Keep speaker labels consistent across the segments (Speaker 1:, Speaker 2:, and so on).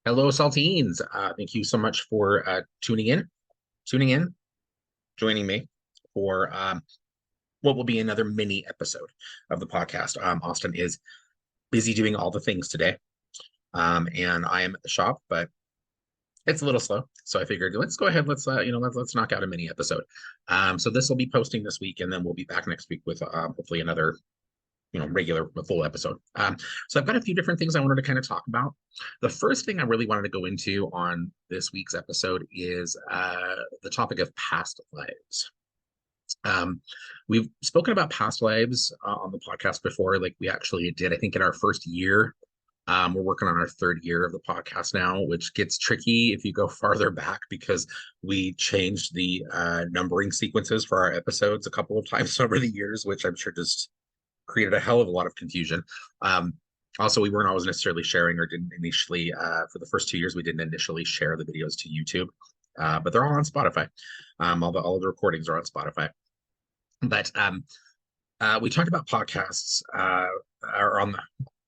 Speaker 1: Hello, Saltines. Thank you so much for tuning in, joining me for what will be another mini episode of the podcast. Austin is busy doing all the things today, and I am at the shop, but it's a little slow. So I figured let's go ahead. Let's knock out a mini episode. So this will be posting this week, and then we'll be back next week with hopefully another regular full episode. So I've got a few different things I wanted to kind of talk about. The first thing I really wanted to go into on this week's episode is the topic of past lives. We've spoken about past lives on the podcast before, like we actually did, I think, in our first year. We're working on our third year of the podcast now, which gets tricky if you go farther back because we changed the numbering sequences for our episodes a couple of times over the years, which I'm sure just created a hell of a lot of confusion. Also, we weren't always necessarily sharing or didn't initially, for the first 2 years, we didn't initially share the videos to YouTube, but they're all on Spotify. All of the recordings are on Spotify. But we talked about podcasts, or on the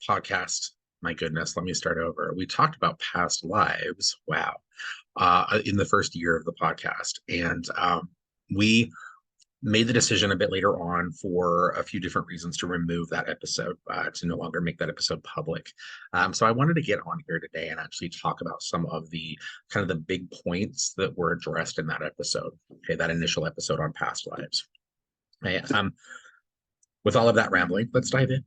Speaker 1: podcast. My goodness, let me start over. We talked about past lives. Wow. In the first year of the podcast. And we made the decision a bit later on for a few different reasons to remove that episode, to no longer make that episode public. So I wanted to get on here today and actually talk about some of the kind of the big points that were addressed in that episode, okay, that initial episode on past lives. Okay, with all of that rambling, let's dive in.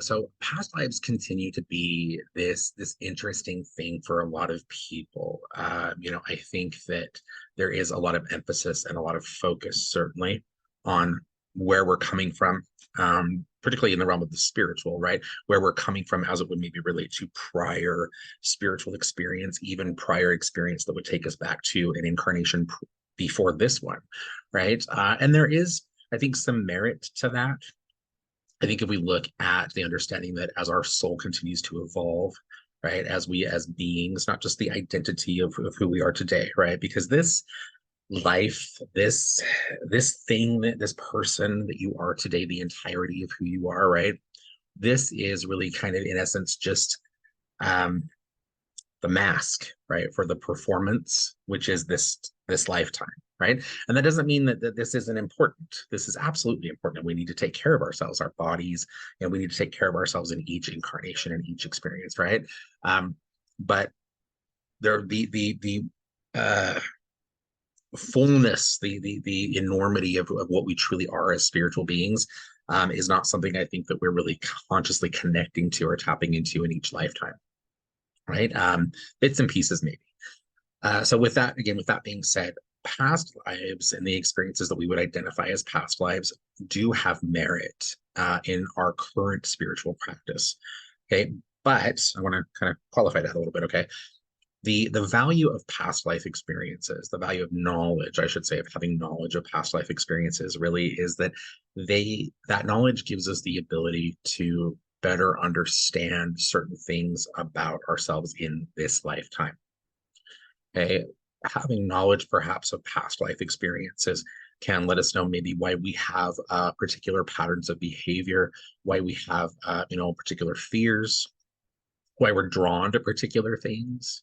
Speaker 1: So past lives continue to be this interesting thing for a lot of people. I think that there is a lot of emphasis and a lot of focus, certainly, on where we're coming from, particularly in the realm of the spiritual, right? Where we're coming from as it would maybe relate to prior spiritual experience, even prior experience that would take us back to an incarnation before this one, right? And there is, I think, some merit to that. I think if we look at the understanding that as our soul continues to evolve, right, as we as beings, not just the identity of who we are today, right, because this life, this thing, this person that you are today, the entirety of who you are, right, this is really kind of in essence just the mask, right, for the performance, which is this lifetime, right? And that doesn't mean that this isn't important. This is absolutely important. We need to take care of ourselves, our bodies, and we need to take care of ourselves in each incarnation and each experience, right? But there the fullness, the enormity of what we truly are as spiritual beings is not something I think that we're really consciously connecting to or tapping into in each lifetime, right? Bits and pieces, maybe. So with that, again, with that being said, past lives and the experiences that we would identify as past lives do have merit in our current spiritual practice. Okay. But I want to kind of qualify that a little bit. Okay. The value of past life experiences, the value of knowledge, I should say, of having knowledge of past life experiences really is that that knowledge gives us the ability to better understand certain things about ourselves in this lifetime. Okay, having knowledge perhaps of past life experiences can let us know maybe why we have particular patterns of behavior, why we have particular fears, why we're drawn to particular things,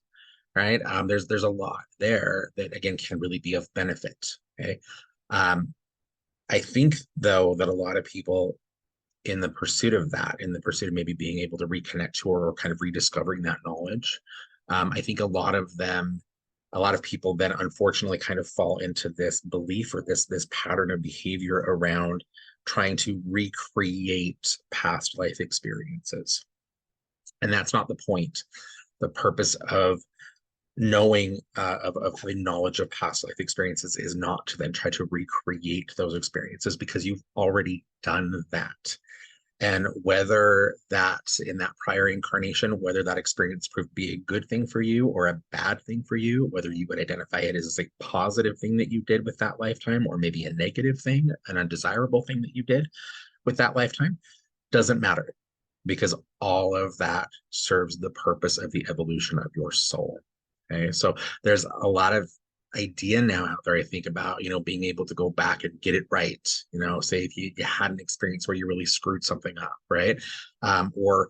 Speaker 1: right? There's a lot there that again can really be of benefit. Okay, I think though that a lot of people in the pursuit of that, in the pursuit of maybe being able to reconnect to or kind of rediscovering that knowledge, I think a lot of people then unfortunately kind of fall into this belief or this pattern of behavior around trying to recreate past life experiences. And that's not the point. The purpose of knowing of having knowledge of past life experiences is not to then try to recreate those experiences because you've already done that. And whether that's in that prior incarnation, whether that experience proved to be a good thing for you or a bad thing for you, whether you would identify it as a positive thing that you did with that lifetime, or maybe a negative thing, an undesirable thing that you did with that lifetime, doesn't matter because all of that serves the purpose of the evolution of your soul. Okay, so there's a lot of idea now out there, I think, about being able to go back and get it right. Say if you had an experience where you really screwed something up, right? Or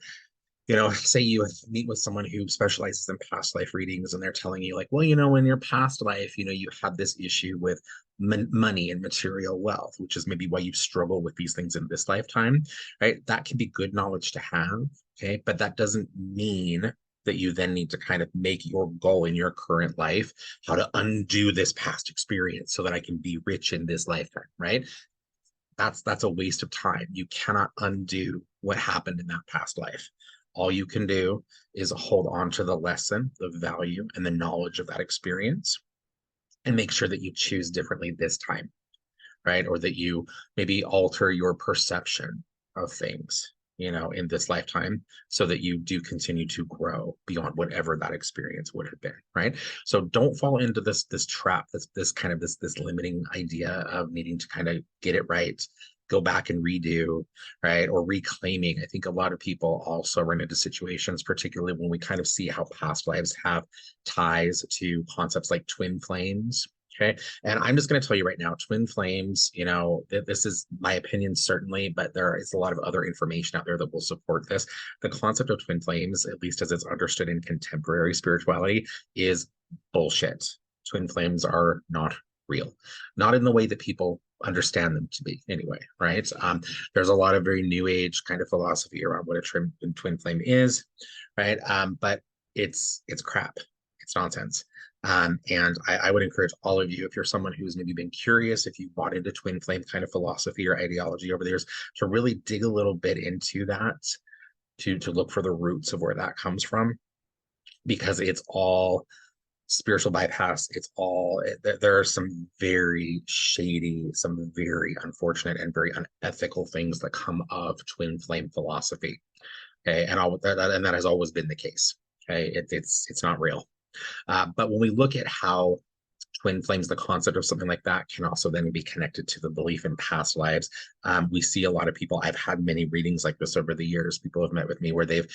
Speaker 1: say you meet with someone who specializes in past life readings, and they're telling you like, well, in your past life, you had this issue with money and material wealth, which is maybe why you struggle with these things in this lifetime, right? That can be good knowledge to have, okay? But that doesn't mean that you then need to kind of make your goal in your current life how to undo this past experience so that I can be rich in this lifetime, right? That's a waste of time. You cannot undo what happened in that past life. All you can do is hold on to the lesson, the value, and the knowledge of that experience, and make sure that you choose differently this time, right? Or that you maybe alter your perception of things, in this lifetime, so that you do continue to grow beyond whatever that experience would have been, right? So don't fall into this trap, this kind of this limiting idea of needing to kind of get it right, go back and redo, right? Or reclaiming. I think a lot of people also run into situations, particularly when we kind of see how past lives have ties to concepts like twin flames. Okay. And I'm just going to tell you right now, twin flames, this is my opinion, certainly, but there is a lot of other information out there that will support this. The concept of twin flames, at least as it's understood in contemporary spirituality, is bullshit. Twin flames are not real, not in the way that people understand them to be anyway, right? There's a lot of very new age kind of philosophy around what a twin flame is, right? But it's crap. It's nonsense. And I would encourage all of you, if you're someone who's maybe been curious, if you bought into twin flame kind of philosophy or ideology over the years, to really dig a little bit into that, to look for the roots of where that comes from, because it's all spiritual bypass. There are some very shady, some very unfortunate and very unethical things that come of twin flame philosophy. Okay. And that has always been the case. Okay. It's not real. But when we look at how twin flames, the concept of something like that can also then be connected to the belief in past lives. We see a lot of people, I've had many readings like this over the years. People have met with me where they've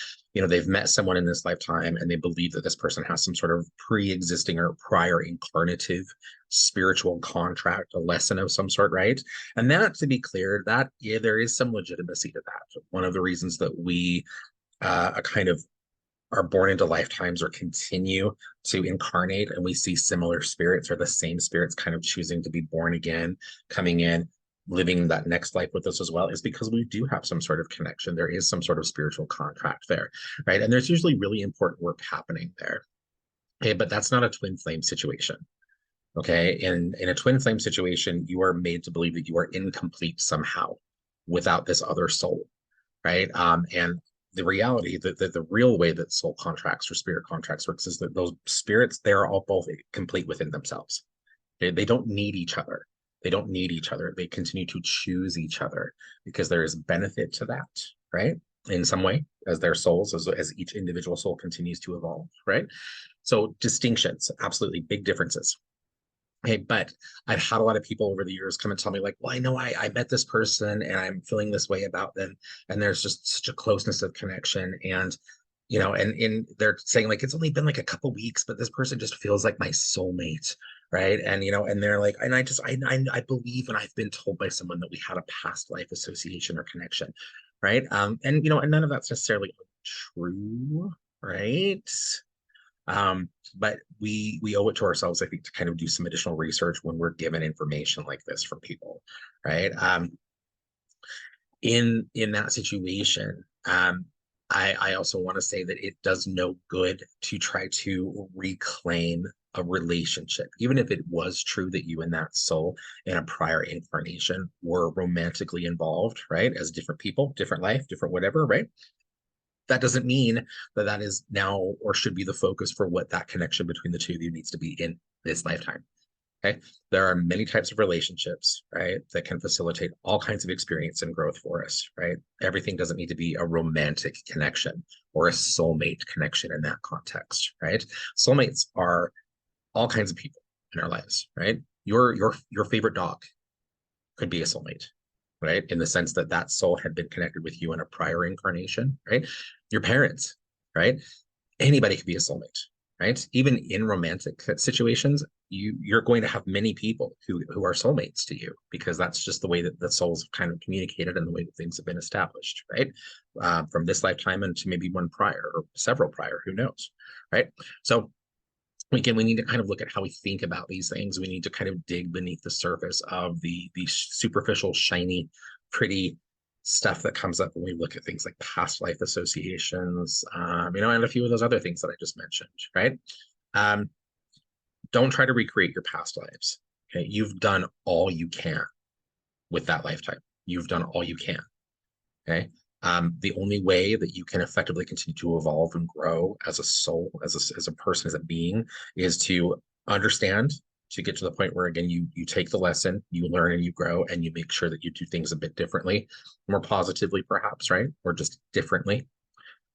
Speaker 1: met someone in this lifetime and they believe that this person has some sort of pre-existing or prior incarnative spiritual contract, a lesson of some sort, right? And that, to be clear, that there is some legitimacy to that. One of the reasons that we kind of are born into lifetimes or continue to incarnate, and we see similar spirits or the same spirits kind of choosing to be born again, coming in, living that next life with us as well, is because we do have some sort of connection. There is some sort of spiritual contract there, right? And there's usually really important work happening there. Okay, but that's not a twin flame situation. Okay, in a twin flame situation, you are made to believe that you are incomplete somehow without this other soul, right? And the reality that the real way that soul contracts or spirit contracts works is that those spirits, they're all both complete within themselves. They don't need each other. They don't need each other. They continue to choose each other because there is benefit to that, right? In some way, as their souls, as each individual soul continues to evolve, right? So distinctions, absolutely big differences. Okay, but I've had a lot of people over the years come and tell me like, well, I know I met this person and I'm feeling this way about them, and there's just such a closeness of connection, and and they're saying like it's only been like a couple weeks, but this person just feels like my soulmate, right? And and they're like, and I believe, and I've been told by someone that we had a past life association or connection, right? And and none of that's necessarily true, right? But we owe it to ourselves, I think, to kind of do some additional research when we're given information like this from people, right? In that situation, I also want to say that it does no good to try to reclaim a relationship, even if it was true that you and that soul in a prior incarnation were romantically involved, right? As different people, different life, different whatever, right? That doesn't mean that that is now or should be the focus for what that connection between the two of you needs to be in this lifetime. Okay. There are many types of relationships, right, that can facilitate all kinds of experience and growth for us, right? Everything doesn't need to be a romantic connection or a soulmate connection in that context, right? Soulmates are all kinds of people in our lives, right? Your favorite dog could be a soulmate, right? In the sense that that soul had been connected with you in a prior incarnation, right? Your parents, right? Anybody could be a soulmate, right? Even in romantic situations, you're going to have many people who are soulmates to you, because that's just the way that the souls have kind of communicated and the way that things have been established, right? From this lifetime into maybe one prior or several prior, who knows, right? So again, we need to kind of look at how we think about these things. We need to kind of dig beneath the surface of the superficial, shiny, pretty stuff that comes up when we look at things like past life associations, and a few of those other things that I just mentioned, right? Don't try to recreate your past lives. Okay, you've done all you can with that lifetime. You've done all you can. Okay. The only way that you can effectively continue to evolve and grow as a soul, as a person, as a being, is to understand, to get to the point where, again, you take the lesson, you learn and you grow, and you make sure that you do things a bit differently, more positively perhaps, right? Or just differently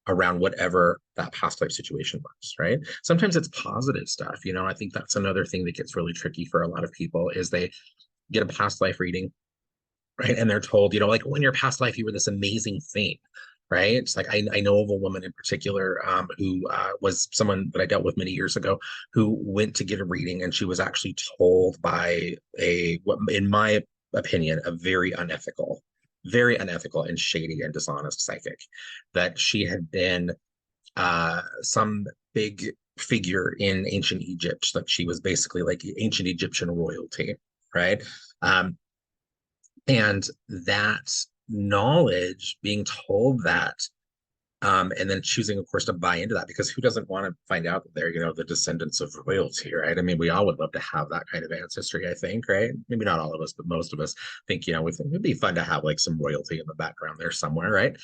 Speaker 1: around whatever that past life situation was, right? Sometimes it's positive stuff. I think that's another thing that gets really tricky for a lot of people, is they get a past life reading, right? And they're told, like, when your past life, you were this amazing thing, right? It's like, I know of a woman in particular, who was someone that I dealt with many years ago, who went to get a reading, and she was actually told by what, in my opinion, a very unethical and shady and dishonest psychic, that she had been some big figure in ancient Egypt. Like, she was basically like ancient Egyptian royalty, right? And that knowledge, being told that, and then choosing, of course, to buy into that, because who doesn't want to find out that they're, the descendants of royalty, right? I mean, we all would love to have that kind of ancestry, I think, right? Maybe not all of us, but most of us think, it'd be fun to have like some royalty in the background there somewhere, right?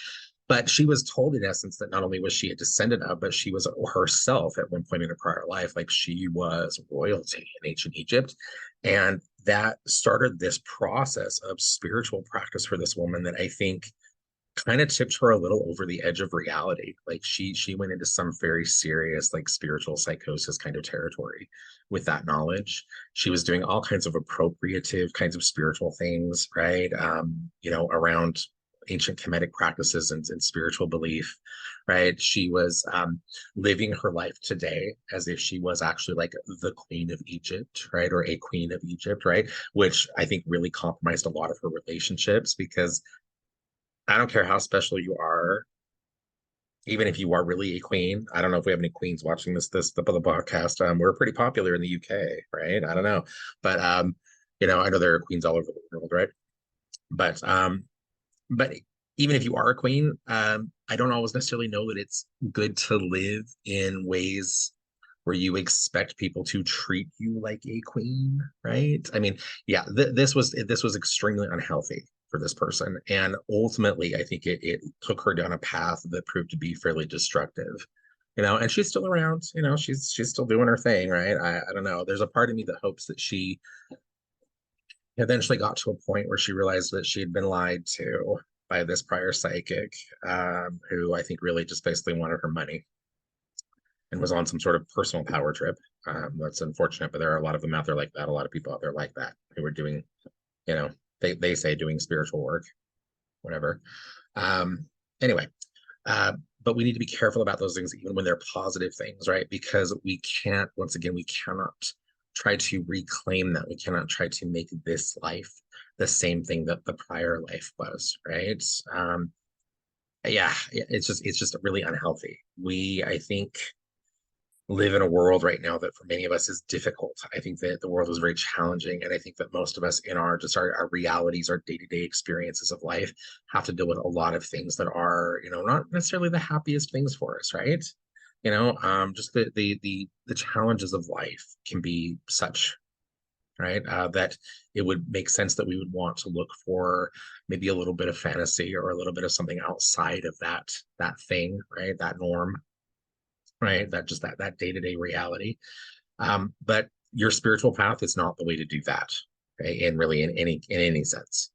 Speaker 1: But she was told, in essence, that not only was she a descendant of, but she was herself at one point in a prior life, like, she was royalty in ancient Egypt. And that started this process of spiritual practice for this woman that I think kind of tipped her a little over the edge of reality. Like, she went into some very serious, like, spiritual psychosis kind of territory with that knowledge. She was doing all kinds of appropriative kinds of spiritual things, right? Around ancient Kemetic practices and spiritual belief, right? She was living her life today as if she was actually like the queen of Egypt, right? Or a queen of Egypt, right? Which I think really compromised a lot of her relationships, because I don't care how special you are, even if you are really a queen. I don't know if we have any queens watching the podcast. We're pretty popular in the UK, right? I don't know, but I know there are queens all over the world, right? But even if you are a queen, I don't always necessarily know that it's good to live in ways where you expect people to treat you like a queen, right? I mean, yeah, this was extremely unhealthy for this person, and ultimately, I think it took her down a path that proved to be fairly destructive. And she's still around. She's still doing her thing, right? I don't know. There's a part of me that hopes that she eventually got to a point where she realized that she had been lied to by this prior psychic, who I think really just basically wanted her money and was on some sort of personal power trip. That's unfortunate, but there are a lot of them out there like that. A lot of people out there like that who are doing, they say doing spiritual work, whatever. Anyway, but we need to be careful about those things, even when they're positive things, right? Because we cannot try to reclaim that. We cannot try to make this life the same thing that the prior life was, right? Yeah, it's just really unhealthy. I think, live in a world right now that for many of us is difficult. I think that the world is very challenging, and I think that most of us in our realities, our day-to-day experiences of life, have to deal with a lot of things that are, not necessarily the happiest things for us, right? Just the challenges of life can be such, right, that it would make sense that we would want to look for maybe a little bit of fantasy or a little bit of something outside of that thing, right, that norm, right, that day-to-day reality. But your spiritual path is not the way to do that, okay, and really in any sense,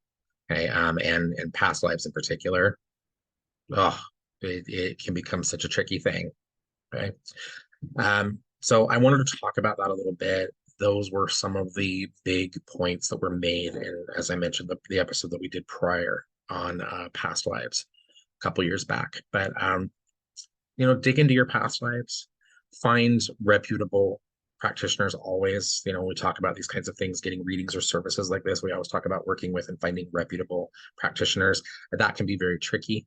Speaker 1: okay. And past lives in particular, oh, it can become such a tricky thing, right? So I wanted to talk about that a little bit. Those were some of the big points that were made, and as I mentioned, the episode that we did prior on past lives a couple years back. But dig into your past lives, find reputable practitioners always, we talk about these kinds of things, getting readings or services like this. We always talk about working with and finding reputable practitioners. That can be very tricky.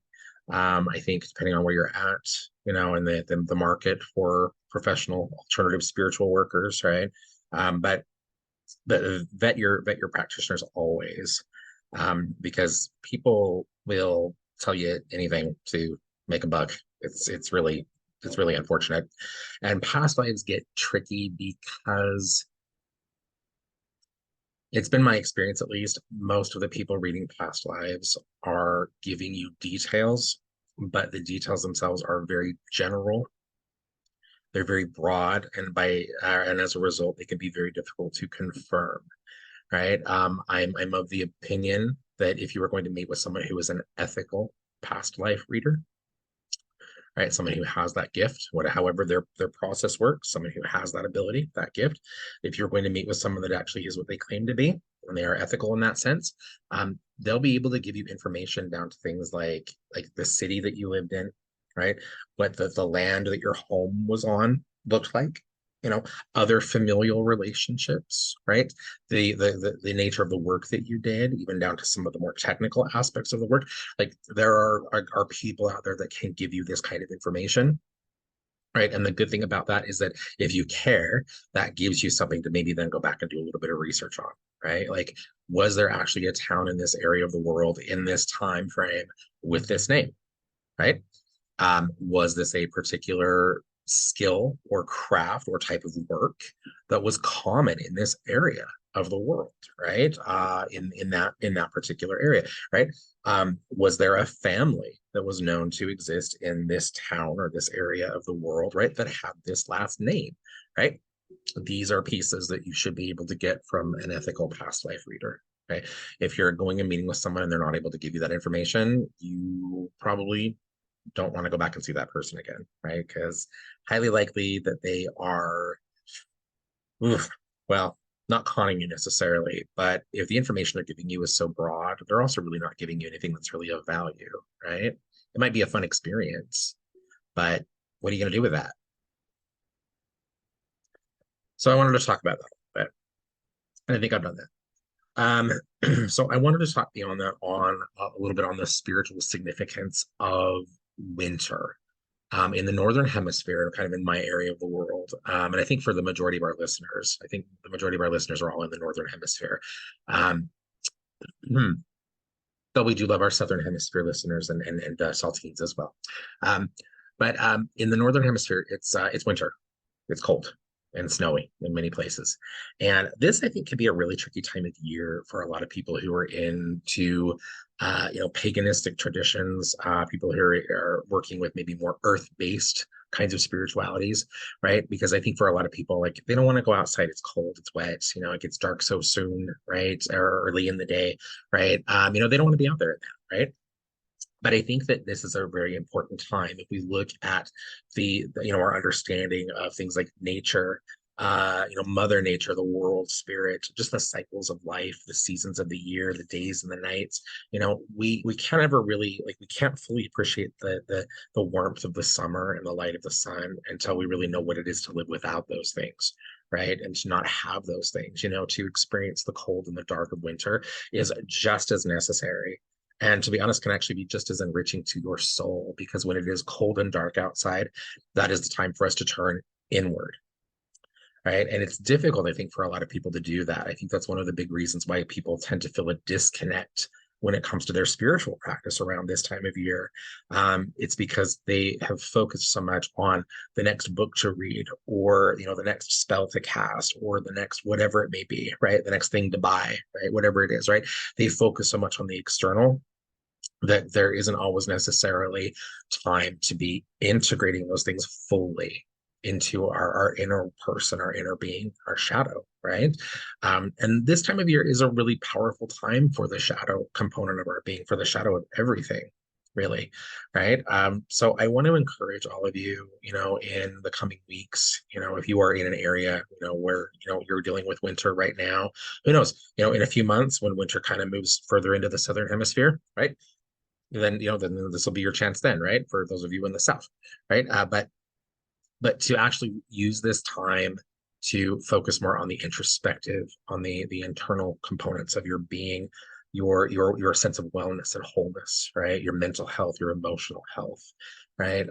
Speaker 1: I think depending on where you're at, in the market for professional alternative spiritual workers, right? But vet your practitioners always, because people will tell you anything to make a buck. It's really unfortunate. And past lives get tricky because it's been my experience, at least, most of the people reading past lives are giving you details, but the details themselves are very general. They're very broad, and as a result, they can be very difficult to confirm. Right? I'm of the opinion that if you were going to meet with someone who is an ethical past life reader, right, someone who has that gift, however their process works, someone who has that ability, that gift, if you're going to meet with someone that actually is what they claim to be, and they are ethical in that sense, they'll be able to give you information down to things like the city that you lived in, right? What the land that your home was on looked like, you know, other familial relationships, right? The nature of the work that you did, even down to some of the more technical aspects of the work. Like there are people out there that can give you this kind of information, right? And the good thing about that is that if you care, that gives you something to maybe then go back and do a little bit of research on, right? Like, was there actually a town in this area of the world in this time frame with this name, right? Was this a particular skill or craft or type of work that was common in this area of the world, right? In that particular area, right? Was there a family that was known to exist in this town or this area of the world, right, that had this last name, right? These are pieces that you should be able to get from an ethical past life reader. Right. If you're going and meeting with someone and they're not able to give you that information, you probably don't want to go back and see that person again, right? Because highly likely that they are, oof, well, not conning you necessarily, but if the information they're giving you is so broad, they're also really not giving you anything that's really of value, right? It might be a fun experience, but what are you going to do with that? So I wanted to talk about that a bit, and I think I've done that. So I wanted to talk beyond that on a little bit on the spiritual significance of winter in the northern hemisphere, kind of in my area of the world. And I think for the majority of our listeners, I think the majority of our listeners are all in the northern hemisphere. Um, Though we do love our southern hemisphere listeners and Saltines as well. But in the northern hemisphere, it's winter, it's cold and snowy in many places, and this I think can be a really tricky time of year for a lot of people who are into paganistic traditions, people who are working with maybe more earth-based kinds of spiritualities, right? Because I think for a lot of people, like they don't want to go outside. It's cold, it's wet, it gets dark so soon, right? Or early in the day, right? They don't want to be out there at that, right? But I think that this is a very important time if we look at our understanding of things like nature, Mother Nature, the world spirit, just the cycles of life, the seasons of the year, the days and the nights. We can't ever really, like, we can't fully appreciate the warmth of the summer and the light of the sun until we really know what it is to live without those things, right? And to not have those things, to experience the cold and the dark of winter is just as necessary, and to be honest, can actually be just as enriching to your soul, because when it is cold and dark outside, that is the time for us to turn inward, right? And it's difficult, I think, for a lot of people to do that. I think that's one of the big reasons why people tend to feel a disconnect when it comes to their spiritual practice around this time of year. It's because they have focused so much on the next book to read, or the next spell to cast, or the next whatever it may be, right? The next thing to buy, right? Whatever it is, right? They focus so much on the external that there isn't always necessarily time to be integrating those things fully into our inner person, our inner being, our shadow, right? And this time of year is a really powerful time for the shadow component of our being, for the shadow of everything, really, right? So I want to encourage all of you, in the coming weeks, if you are in an area, where, you're dealing with winter right now, who knows, in a few months when winter kind of moves further into the southern hemisphere, right? Then this will be your chance then, right? For those of you in the South, right? But to actually use this time to focus more on the introspective, on the internal components of your being, your sense of wellness and wholeness, right? Your mental health, your emotional health, right?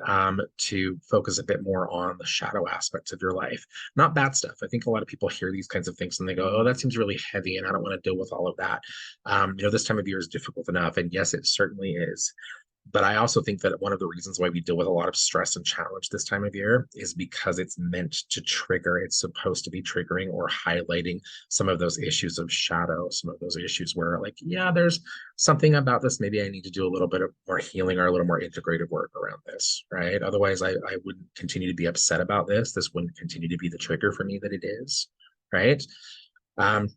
Speaker 1: To focus a bit more on the shadow aspects of your life, not bad stuff. I think a lot of people hear these kinds of things and they go, "Oh, that seems really heavy, and I don't want to deal with all of that." This time of year is difficult enough, and yes, it certainly is. But I also think that one of the reasons why we deal with a lot of stress and challenge this time of year is because it's meant to trigger, it's supposed to be triggering or highlighting some of those issues of shadow, some of those issues where, like, yeah, there's something about this. Maybe I need to do a little bit of more healing or a little more integrative work around this, right? Otherwise, I wouldn't continue to be upset about this. This wouldn't continue to be the trigger for me that it is, right? Um,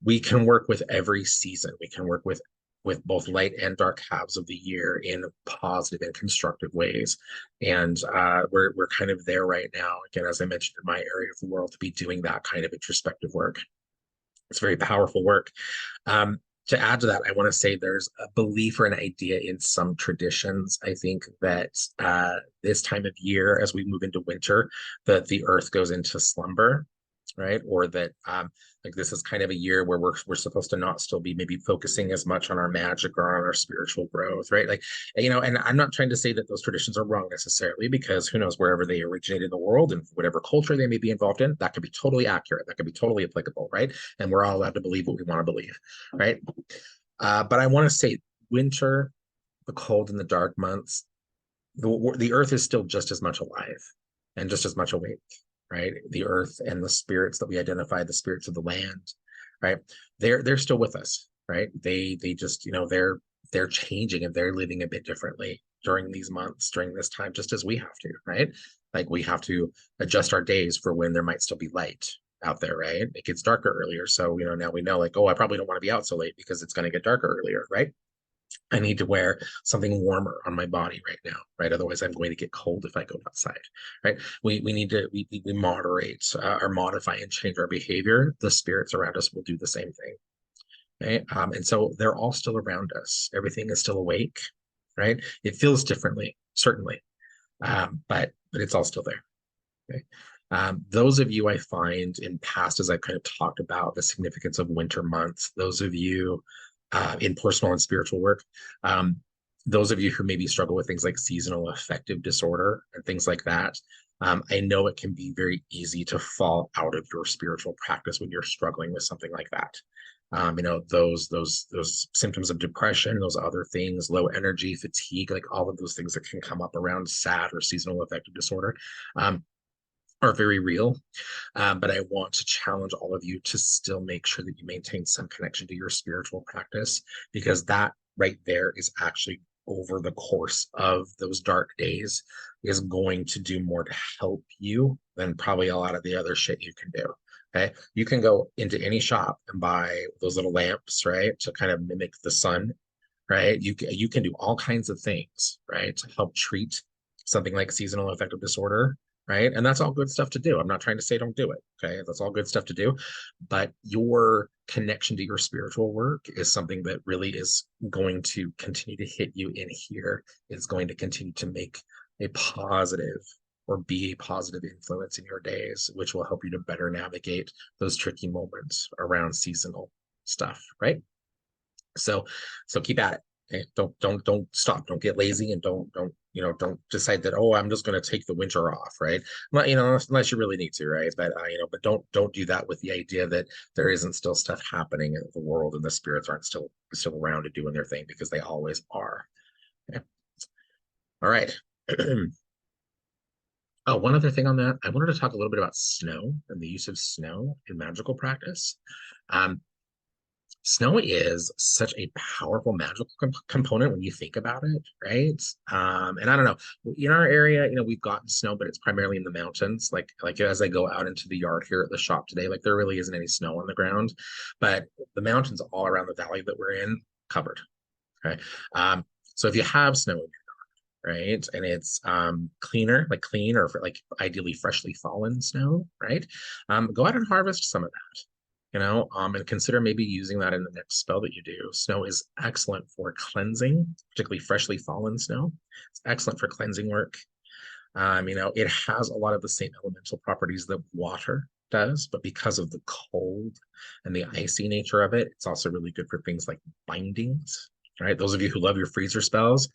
Speaker 1: we can work with every season. We can work with both light and dark halves of the year in positive and constructive ways. And we're kind of there right now. Again, as I mentioned, in my area of the world, to be doing that kind of introspective work. It's very powerful work. To add to that, I want to say there's a belief or an idea in some traditions. I think that this time of year, as we move into winter, that the earth goes into slumber, right? Or that like this is kind of a year where we're supposed to not still be maybe focusing as much on our magic or on our spiritual growth, right? Like, and I'm not trying to say that those traditions are wrong necessarily, because who knows, wherever they originate in the world and whatever culture they may be involved in, that could be totally accurate, that could be totally applicable, right? And we're all allowed to believe what we want to believe, right? But I want to say winter, the cold and the dark months, the earth is still just as much alive and just as much awake, right? The earth and the spirits that we identify, the spirits of the land, right? They're still with us, right? They just, they're changing and they're living a bit differently during these months, during this time, just as we have to, right? Like we have to adjust our days for when there might still be light out there, right? It gets darker earlier. So, now we know, like, oh, I probably don't want to be out so late because it's going to get darker earlier, right? I need to wear something warmer on my body right now, right? Otherwise, I'm going to get cold if I go outside, right? We need to we moderate or modify and change our behavior. The spirits around us will do the same thing, right? And so they're all still around us. Everything is still awake, right? It feels differently, certainly, but it's all still there. Okay. Those of you I find in past, as I've kind of talked about the significance of winter months, those of you in personal and spiritual work, those of you who maybe struggle with things like seasonal affective disorder and things like that, I know it can be very easy to fall out of your spiritual practice when you're struggling with something like that. Those symptoms of depression, those other things, low energy, fatigue, like all of those things that can come up around SAD or seasonal affective disorder. Are very real. But I want to challenge all of you to still make sure that you maintain some connection to your spiritual practice, because that right there is actually, over the course of those dark days, is going to do more to help you than probably a lot of the other shit you can do. Okay. You can go into any shop and buy those little lamps, right, to kind of mimic the sun, right? You can do all kinds of things, right, to help treat something like seasonal affective disorder, right? And that's all good stuff to do. I'm not trying to say don't do it, okay? That's all good stuff to do. But your connection to your spiritual work is something that really is going to continue to hit you in here. It's going to continue to make a positive or be a positive influence in your days, which will help you to better navigate those tricky moments around seasonal stuff, right? So keep at it. Okay? Don't stop. Don't get lazy, and don't decide that, oh, I'm just going to take the winter off, right? Unless you really need to, right? But don't do that with the idea that there isn't still stuff happening in the world and the spirits aren't still around and doing their thing, because they always are. Okay? All right. Oh, one other thing on that, I wanted to talk a little bit about snow and the use of snow in magical practice. Snow is such a powerful magical component when you think about it, right? And I don't know, in our area, we've gotten snow, but it's primarily in the mountains. Like as I go out into the yard here at the shop today, like there really isn't any snow on the ground, but the mountains all around the valley that we're in covered. Okay. So if you have snow in your yard, right, and it's clean or like ideally freshly fallen snow, right? Go out and harvest some of that. And consider maybe using that in the next spell that you do. Snow is excellent for cleansing, particularly freshly fallen snow. It's excellent for cleansing work. It has a lot of the same elemental properties that water does, but because of the cold and the icy nature of it, it's also really good for things like bindings, right? Those of you who love your freezer spells,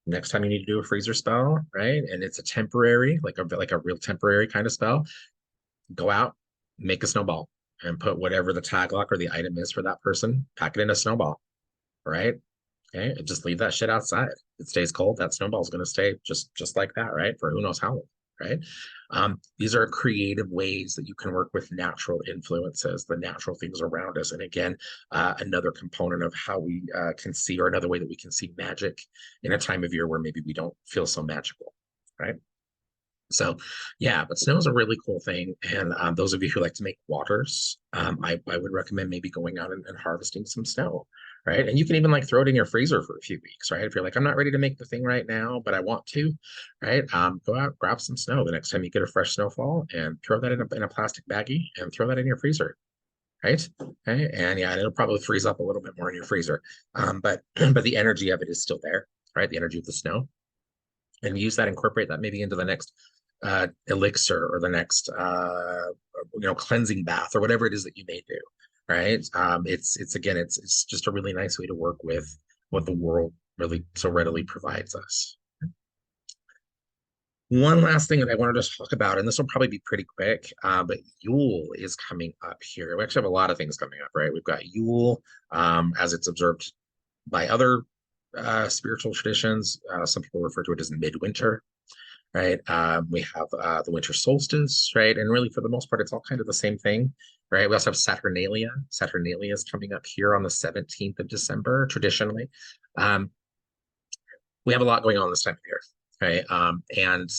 Speaker 1: next time you need to do a freezer spell, right? And it's a temporary, like a real temporary kind of spell, go out, make a snowball and put whatever the tag lock or the item is for that person, pack it in a snowball, right? Okay, and just leave that shit outside. It stays cold. That snowball's going to stay just like that, right? For who knows how long, right? These are creative ways that you can work with natural influences, the natural things around us. And again, another component of how we can see, or another way that we can see magic in a time of year where maybe we don't feel so magical, right? So yeah, but snow is a really cool thing. And those of you who like to make waters, I would recommend maybe going out and harvesting some snow, right? And you can even like throw it in your freezer for a few weeks, right? If you're like, I'm not ready to make the thing right now, but I want to, right? Go out, grab some snow the next time you get a fresh snowfall and throw that in a plastic baggie and throw that in your freezer, right? Okay. And yeah, it'll probably freeze up a little bit more in your freezer. But but the energy of it is still there, right? The energy of the snow. And use that, incorporate that maybe into the next elixir or the next cleansing bath or whatever it is that you may do, right? It's again, it's just a really nice way to work with what the world really so readily provides us. One last thing that I wanted to talk about, and this will probably be pretty quick, but Yule is coming up here. We actually have a lot of things coming up, right? We've got Yule as it's observed by other spiritual traditions. Some people refer to it as midwinter, right? We have the winter solstice, right? And really, for the most part, it's all kind of the same thing, right? We also have Saturnalia. Saturnalia is coming up here on the 17th of December, traditionally. We have a lot going on this time of year, right? And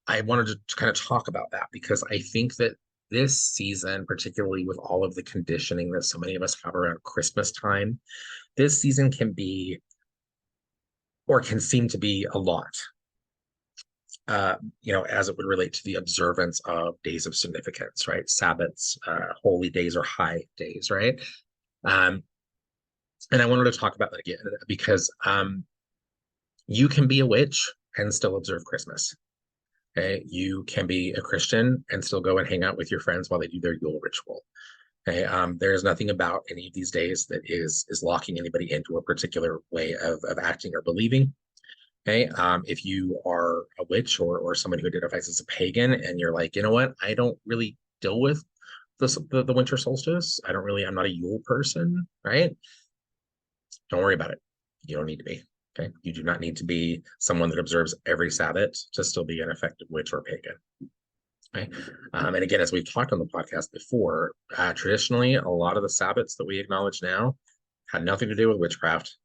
Speaker 1: I wanted to kind of talk about that because I think that this season, particularly with all of the conditioning that so many of us have around Christmas time, this season can be, or can seem to be, a lot, as it would relate to the observance of days of significance, right? Sabbats, holy days, or high days, right? And I wanted to talk about that again because you can be a witch and still observe Christmas. Okay, you can be a Christian and still go and hang out with your friends while they do their Yule ritual. Okay, there is nothing about any of these days that is locking anybody into a particular way of acting or believing. Okay, if you are a witch or someone who identifies as a pagan and you're like, you know what, I don't really deal with the winter solstice. I'm not a Yule person, right? Don't worry about it. You don't need to be. Okay, you do not need to be someone that observes every Sabbath to still be an effective witch or pagan. Okay, and again, as we've talked on the podcast before, traditionally, a lot of the Sabbats that we acknowledge now had nothing to do with witchcraft.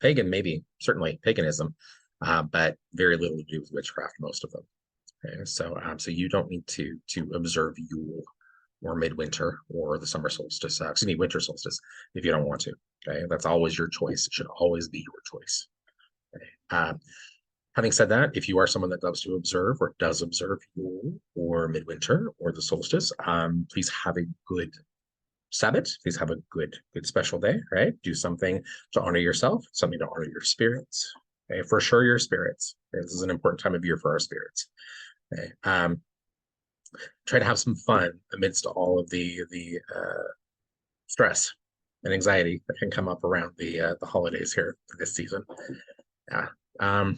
Speaker 1: Pagan, maybe, certainly paganism, but very little to do with witchcraft, most of them. Okay, so you don't need to observe Yule or midwinter or the summer solstice, winter solstice, if you don't want to. Okay, that's always your choice. It should always be your choice. Okay. Having said that, if you are someone that loves to observe or does observe Yule or midwinter or the solstice, please have a good Sabbath. Please have a good special day, right? Do something to honor yourself, something to honor your spirits. Okay, for sure, your spirits. Okay, this is an important time of year for our spirits. Okay. Try to have some fun amidst all of the stress and anxiety that can come up around the holidays here this season. Yeah. I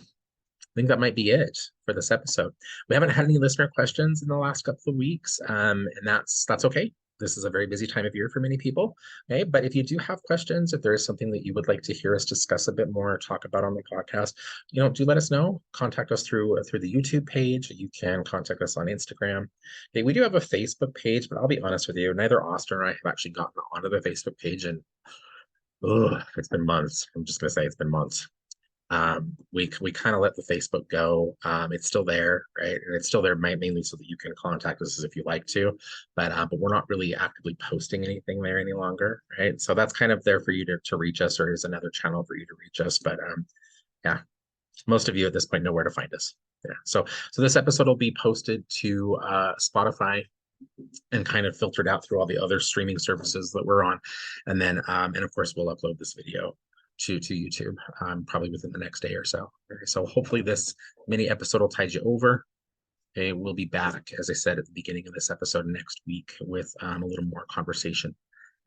Speaker 1: think that might be it for this episode. We haven't had any listener questions in the last couple of weeks, and that's okay. This is a very busy time of year for many people. Okay, but if you do have questions, if there is something that you would like to hear us discuss a bit more, or talk about on the podcast, do let us know. Contact us through the YouTube page. You can contact us on Instagram. Okay, we do have a Facebook page, but I'll be honest with you, neither Austin or I have actually gotten onto the Facebook page, and it's been months. I'm just gonna say it's been months. We kind of let the Facebook go. It's still there, right? And it's still there mainly so that you can contact us if you like to, but we're not really actively posting anything there any longer, right? So that's kind of there for you to reach us, or is another channel for you to reach us. But yeah, most of you at this point know where to find us. Yeah. So this episode will be posted to Spotify and kind of filtered out through all the other streaming services that we're on, and then and of course we'll upload this video to YouTube probably within the next day or so. So hopefully this mini episode will tide you over. Okay, we'll be back, as I said at the beginning of this episode, next week with a little more conversation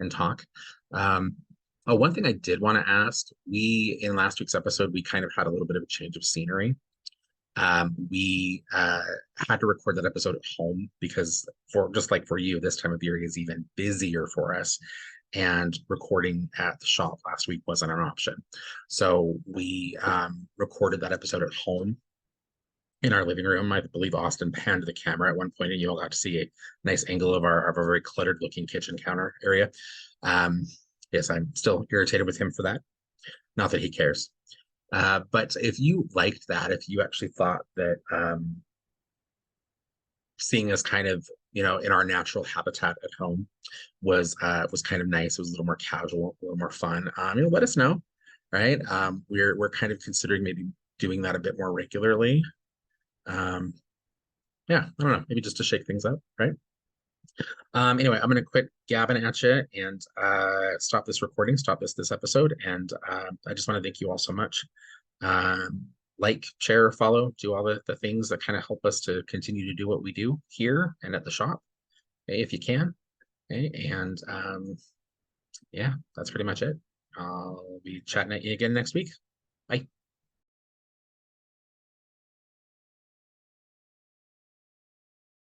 Speaker 1: and talk. One thing I did want to ask, in last week's episode, we kind of had a little bit of a change of scenery. We had to record that episode at home because, for just like for you, this time of year is even busier for us, and recording at the shop last week wasn't an option. So we recorded that episode at home in our living room. I believe Austin panned the camera at one point, and you all got to see a nice angle of our very cluttered looking kitchen counter area. Yes, I'm still irritated with him for that. Not that he cares. But if you liked that, if you actually thought that seeing us kind of, in our natural habitat at home was kind of nice, it was a little more casual, a little more fun, let us know, right? We're kind of considering maybe doing that a bit more regularly. Yeah, I don't know, maybe just to shake things up, right? Anyway, I'm gonna quit gabbing at you and stop this recording, stop this episode, and I just want to thank you all so much. Like, share, follow, do all the things that kind of help us to continue to do what we do here and at the shop, okay, if you can. Okay, and yeah, that's pretty much it. I'll be chatting at you again next week. Bye.